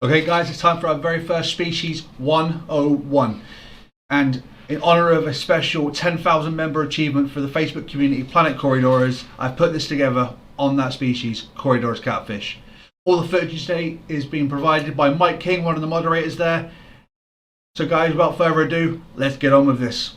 Okay guys, it's time for our very first species 101, and in honour of a special 10,000 member achievement for the Facebook community Planet Corydoras, I've put this together on that species, Corydoras catfish. All the footage today is being provided by Mike King, one of the moderators there. So guys, without further ado, let's get on with this.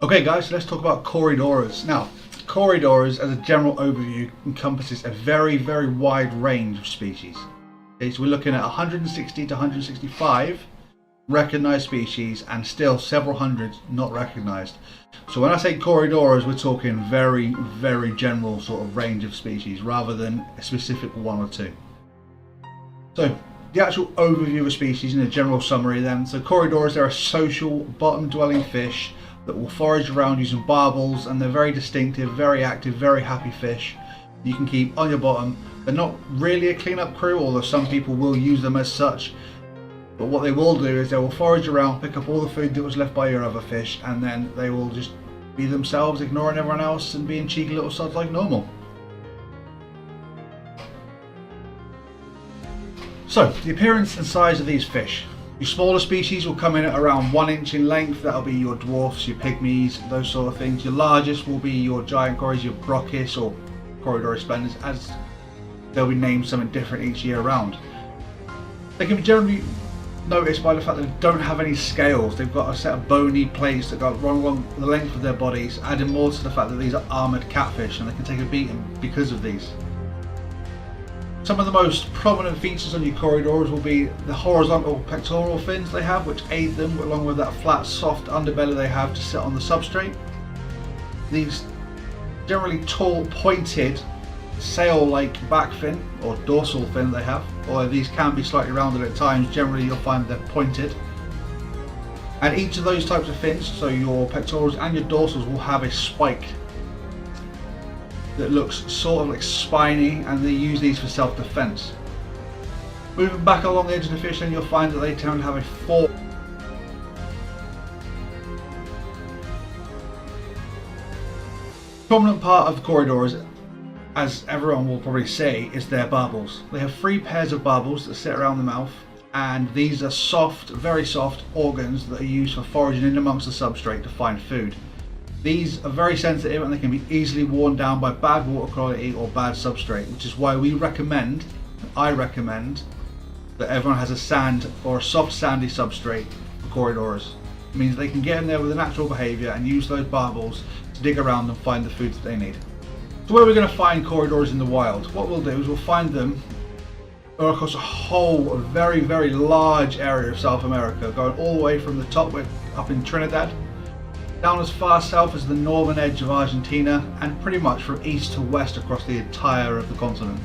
Okay guys, so let's talk about Corydoras. Now, Corydoras as a general overview encompasses a very wide range of species. Okay, so we're looking at 160 to 165 recognised species and still several hundred not recognised. So when I say Corydoras, we're talking very general sort of range of species rather than a specific one or two. So the actual overview of species in a general summary then. So Corydoras, they're a social bottom dwelling fish that will forage around using barbels, and they're very distinctive, very active, very happy fish you can keep on your bottom. They're not really a cleanup crew, although some people will use them as such. But what they will do is they will forage around, pick up all the food that was left by your other fish, and then they will just be themselves, ignoring everyone else and being cheeky little sods like normal. So, the appearance and size of these fish. Your smaller species will come in at around 1 inch in length. That'll be your dwarfs, your pygmies, those sort of things. Your largest will be your giant cories, your brockis or Corydoras splendens, as they'll be named something different each year round. They can be generally noticed by the fact that they don't have any scales. They've got a set of bony plates that go along the length of their bodies, adding more to the fact that these are armoured catfish and they can take a beating because of these. Some of the most prominent features on your Corydoras will be the horizontal pectoral fins they have, which aid them, along with that flat, soft underbelly they have to sit on the substrate. These generally tall, pointed, sail-like back fin or dorsal fin they have, although these can be slightly rounded at times. Generally you'll find they're pointed. And each of those types of fins, so your pectorals and your dorsals, will have a spike that looks sort of like spiny, and they use these for self-defense. Moving back along the edge of the fish, then you'll find that they tend to have a fork. Prominent part of Corydoras, as everyone will probably say, is their barbels. They have 3 pairs of barbels that sit around the mouth, and these are soft, very soft organs that are used for foraging in amongst the substrate to find food. These are very sensitive and they can be easily worn down by bad water quality or bad substrate, which is why I recommend that everyone has a sand or a soft sandy substrate for Corydoras. It means they can get in there with a natural behaviour and use those barbels to dig around and find the food that they need. So where are we going to find Corydoras in the wild? What we'll do is we'll find them across a whole very large area of South America, going all the way from the top up in Trinidad, down as far south as the northern edge of Argentina, and pretty much from east to west across the entire of the continent.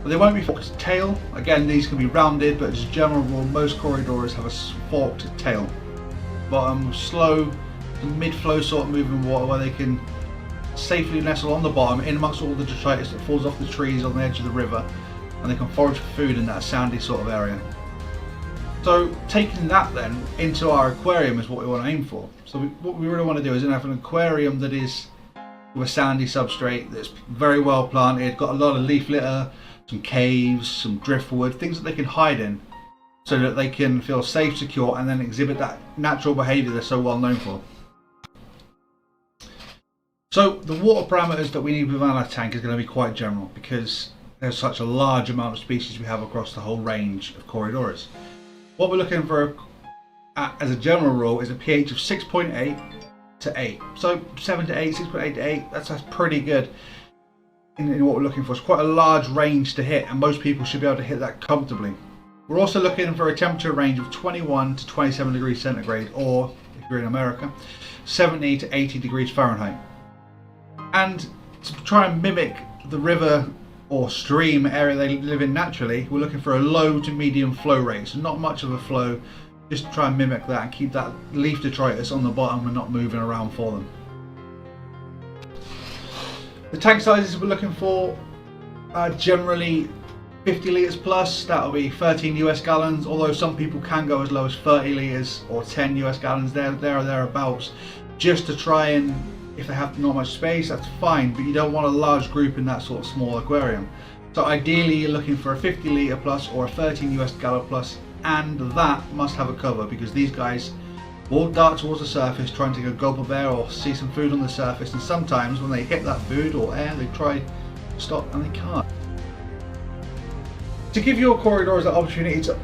But they won't be forked tail. Again, these can be rounded, but as a general rule, most Corydoras have a forked tail. Bottom, slow to mid-flow sort of moving water where they can safely nestle on the bottom in amongst all the detritus that falls off the trees on the edge of the river, and they can forage for food in that sandy sort of area. So taking that then into our aquarium is what we want to aim for. So what we really want to do is have an aquarium that is with a sandy substrate, that's very well planted, got a lot of leaf litter, some caves, some driftwood, things that they can hide in so that they can feel safe, secure, and then exhibit that natural behaviour they're so well known for. So the water parameters that we need within our tank is going to be quite general because there's such a large amount of species we have across the whole range of Corydoras. What we're looking for as a general rule is a pH of 6.8 to 8. So 7 to 8, 6.8 to 8, that's pretty good in what we're looking for. It's quite a large range to hit, and most people should be able to hit that comfortably. We're also looking for a temperature range of 21 to 27 degrees centigrade, or if you're in America, 70 to 80 degrees Fahrenheit. And to try and mimic the river or stream area they live in naturally, we're looking for a low to medium flow rate, so not much of a flow, just try and mimic that and keep that leaf detritus on the bottom and not moving around for them. The tank sizes we're looking for are generally 50 litres plus, that'll be 13 US gallons, although some people can go as low as 30 litres or 10 US gallons, there or thereabouts, just to try and, if they have not much space, that's fine, but you don't want a large group in that sort of small aquarium. So ideally you're looking for a 50 litre plus or a 13 US gallon plus, and that must have a cover, because these guys will dart towards the surface trying to go gulp of air or see some food on the surface, and sometimes when they hit that food or air they try to stop and they can't. To give your Corydoras that opportunity to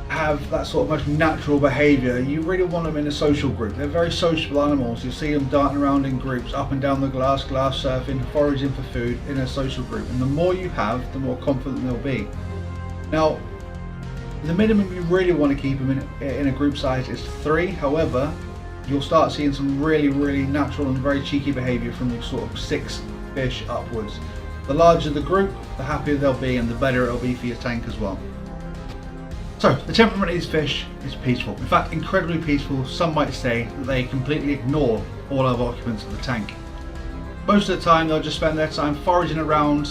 have that sort of most natural behaviour, you really want them in a social group. They're very sociable animals. You'll see them darting around in groups, up and down the glass surfing, foraging for food in a social group, and the more you have, the more confident they'll be. Now, the minimum you really want to keep them in a group size is 3. However, you'll start seeing some really natural and very cheeky behaviour from the sort of 6 fish upwards. The larger the group, the happier they'll be, and the better it'll be for your tank as well. So, the temperament of these fish is peaceful. In fact, incredibly peaceful. Some might say that they completely ignore all other occupants of the tank. Most of the time, they'll just spend their time foraging around,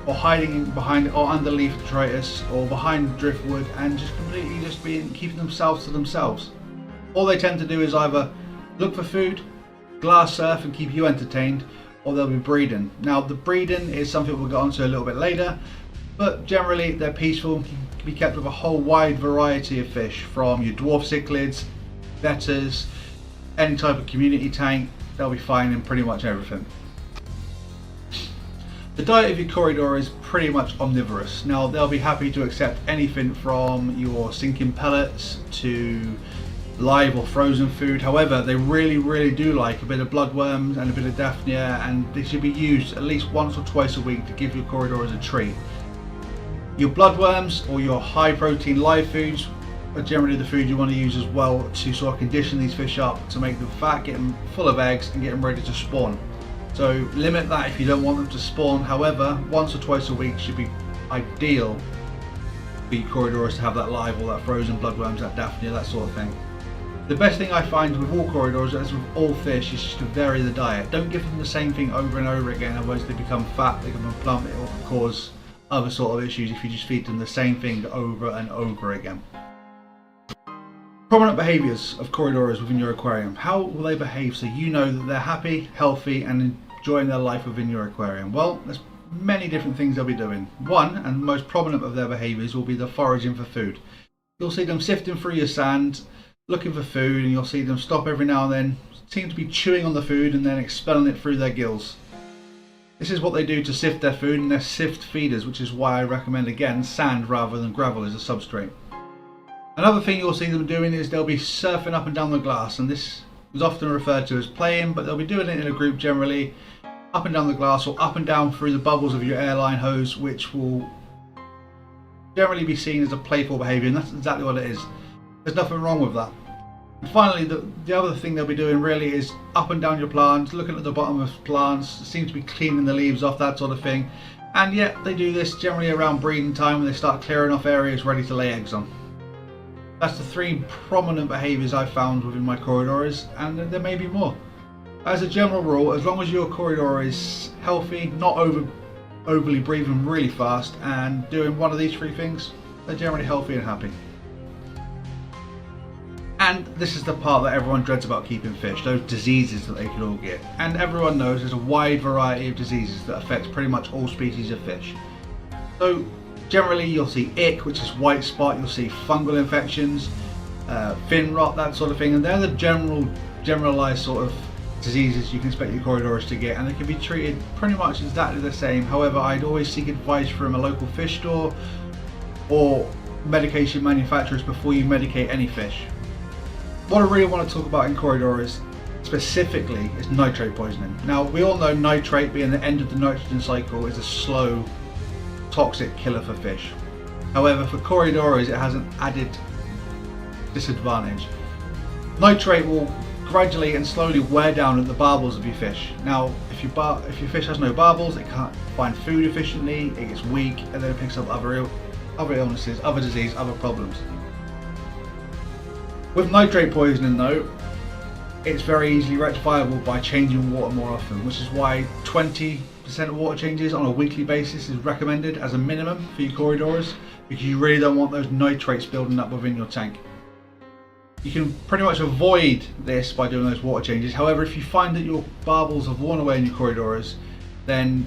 or hiding behind or under leaf detritus, or behind driftwood, and just completely keeping themselves to themselves. All they tend to do is either look for food, glass surf and keep you entertained, or they'll be breeding. Now, the breeding is something we'll get onto a little bit later, but generally they're peaceful, can be kept with a whole wide variety of fish, from your dwarf cichlids, betters, any type of community tank. They'll be fine in pretty much everything. The diet of your Corydoras is pretty much omnivorous. Now, they'll be happy to accept anything from your sinking pellets to live or frozen food. However, they really do like a bit of bloodworms and a bit of daphnia, and they should be used at least once or twice a week to give your Corydoras a treat. Your bloodworms or your high protein live foods are generally the food you want to use as well, to sort of condition these fish up to make them fat, get them full of eggs and get them ready to spawn. So limit that if you don't want them to spawn. However, once or twice a week should be ideal for your Corydoras to have that live or that frozen bloodworms, that daphnia, that sort of thing. The best thing I find with all Corydoras, as with all fish, is just to vary the diet. Don't give them the same thing over and over again, otherwise they become fat, they become plump. It will cause other sort of issues if you just feed them the same thing over and over again. Prominent behaviours of Corydoras within your aquarium. How will they behave so you know that they're happy, healthy and enjoying their life within your aquarium? Well, there's many different things they'll be doing. One, and most prominent of their behaviours, will be the foraging for food. You'll see them sifting through your sand, looking for food, and you'll see them stop every now and then, seem to be chewing on the food and then expelling it through their gills. This is what they do to sift their food, and they're sift feeders, which is why I recommend again sand rather than gravel as a substrate. Another thing you'll see them doing is they'll be surfing up and down the glass, and this is often referred to as playing, but they'll be doing it in a group generally, up and down the glass or up and down through the bubbles of your airline hose, which will generally be seen as a playful behaviour, and that's exactly what it is. There's nothing wrong with that. And finally, the other thing they'll be doing really is up and down your plants, looking at the bottom of plants, seem to be cleaning the leaves off, that sort of thing. And yet they do this generally around breeding time, when they start clearing off areas ready to lay eggs on. That's the 3 prominent behaviours I've found within my Corydoras, and there may be more. As a general rule, as long as your Corydoras is healthy, not overly breathing really fast, and doing one of these 3 things, they're generally healthy and happy. And this is the part that everyone dreads about keeping fish, those diseases that they can all get. And everyone knows there's a wide variety of diseases that affects pretty much all species of fish. So generally you'll see ick, which is white spot, you'll see fungal infections, fin rot, that sort of thing, and they're the generalized sort of diseases you can expect your Corydoras to get, and they can be treated pretty much exactly the same. However, I'd always seek advice from a local fish store or medication manufacturers before you medicate any fish. What I really want to talk about in Corydoras specifically is nitrate poisoning. Now, we all know nitrate, being the end of the nitrogen cycle, is a slow, toxic killer for fish. However, for Corydoras it has an added disadvantage. Nitrate will gradually and slowly wear down at the barbels of your fish. Now, if your fish has no barbels, it can't find food efficiently, it gets weak, and then it picks up other illnesses, other disease, other problems. With nitrate poisoning though, it's very easily rectifiable by changing water more often, which is why 20% of water changes on a weekly basis is recommended as a minimum for your Corydoras, because you really don't want those nitrates building up within your tank. You can pretty much avoid this by doing those water changes. However, if you find that your barbels have worn away in your Corydoras, then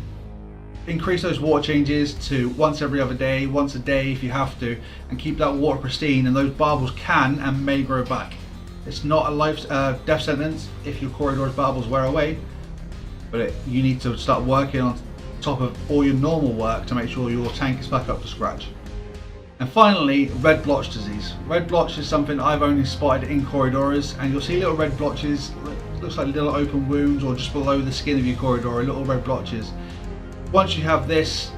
increase those water changes to once every other day, once a day if you have to, and keep that water pristine, and those barbels can and may grow back. It's not a life death sentence if your Corydoras barbels wear away, but you need to start working on top of all your normal work to make sure your tank is back up to scratch. And finally, red blotch disease. Red blotch is something I've only spotted in Corydoras, and you'll see little red blotches, looks like little open wounds, or just below the skin of your Corydora, little red blotches. Once you have this,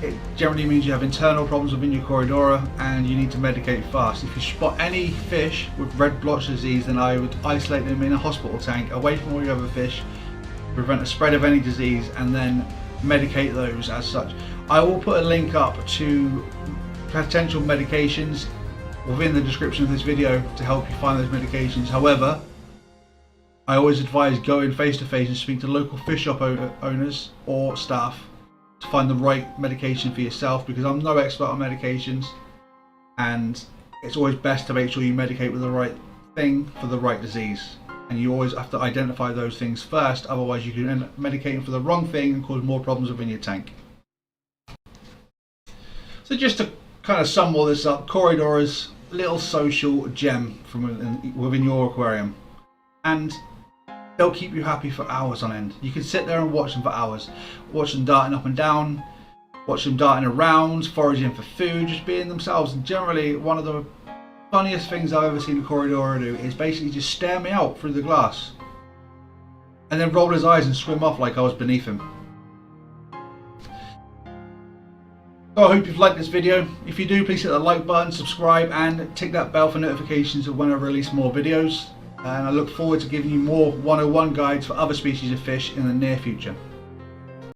it generally means you have internal problems within your Corydoras and you need to medicate fast. If you spot any fish with red blotch disease, then I would isolate them in a hospital tank away from all your other fish, prevent the spread of any disease, and then medicate those as such. I will put a link up to potential medications within the description of this video to help you find those medications. However, I always advise going face to face and speak to local fish shop owners or staff to find the right medication for yourself, because I'm no expert on medications, and it's always best to make sure you medicate with the right thing for the right disease, and you always have to identify those things first, otherwise you can end up medicating for the wrong thing and cause more problems within your tank. So just to kind of sum all this up, Corydoras, little social gem from within your aquarium, and they'll keep you happy for hours on end. You can sit there and watch them for hours, watch them darting up and down, watch them darting around, foraging for food, just being themselves. And generally, one of the funniest things I've ever seen a Corydora do is basically just stare me out through the glass and then roll his eyes and swim off like I was beneath him. So I hope you've liked this video. If you do, please hit the like button, subscribe, and tick that bell for notifications of when I release more videos. And I look forward to giving you more 101 guides for other species of fish in the near future.